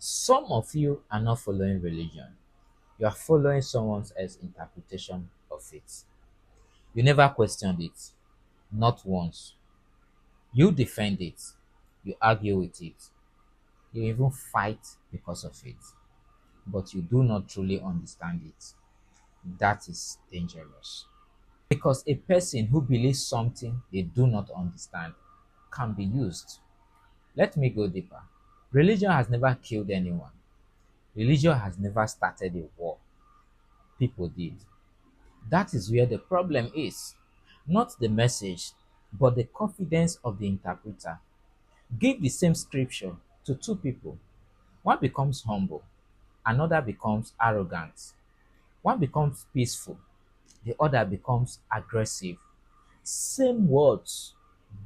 Some of you are not following religion. You are following someone else's interpretation of it. You never questioned it, not once. You defend it, you argue with it, you even fight because of it, but you do not truly understand it. That is dangerous. Because a person who believes something they do not understand can be used. Let me go deeper. Religion has never killed anyone. Religion has never started a war. People did. That is where the problem is. Not the message, but the confidence of the interpreter. Give the same scripture to two people. One becomes humble, another becomes arrogant. One becomes peaceful, the other becomes aggressive. Same words,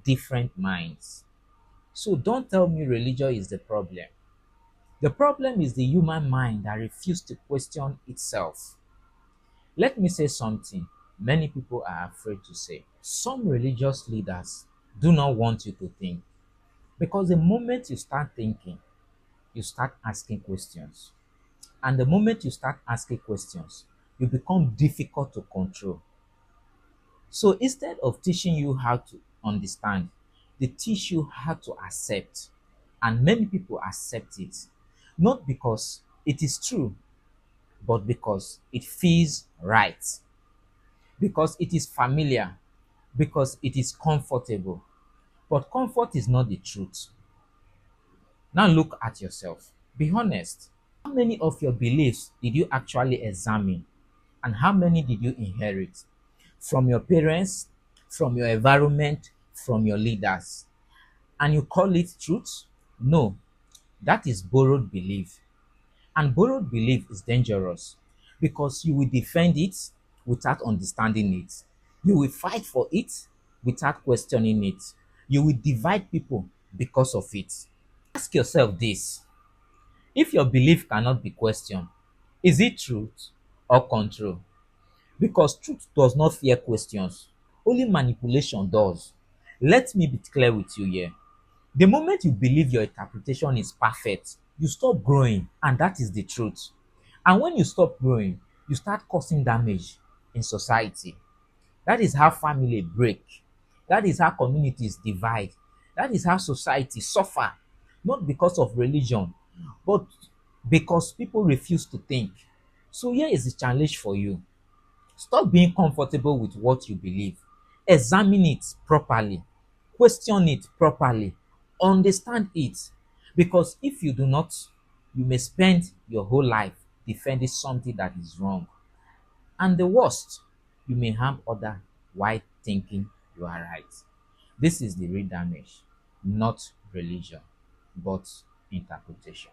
different minds. So don't tell me religion is the problem. The problem is the human mind that refuses to question itself. Let me say something many people are afraid to say. Some religious leaders do not want you to think because the moment you start thinking, you start asking questions. And the moment you start asking questions, you become difficult to control. So instead of teaching you how to understand, they teach you how to accept. And many people accept it, not because it is true, but because it feels right, because it is familiar, because it is comfortable. But comfort is not the truth. Now look at yourself. Be honest. How many of your beliefs did you actually examine? And how many did you inherit? From your parents, from your environment, from your leaders? And you call it truth? No, that is borrowed belief. And borrowed belief is dangerous because you will defend it without understanding it. You will fight for it without questioning it. You will divide people because of it. Ask yourself this: if your belief cannot be questioned, is it truth or control? Because truth does not fear questions, only manipulation does. Let me be clear with you here. The moment you believe your interpretation is perfect, you stop growing, and that is the truth. And when you stop growing, you start causing damage in society. That is how family break. That is how communities divide. That is how society suffer. Not because of religion, but because people refuse to think. So here is the challenge for you. Stop being comfortable with what you believe. Examine it properly. Question it properly. Understand it. Because if you do not, you may spend your whole life defending something that is wrong. And the worst, you may harm others while thinking you are right. This is the real damage, not religion, but interpretation.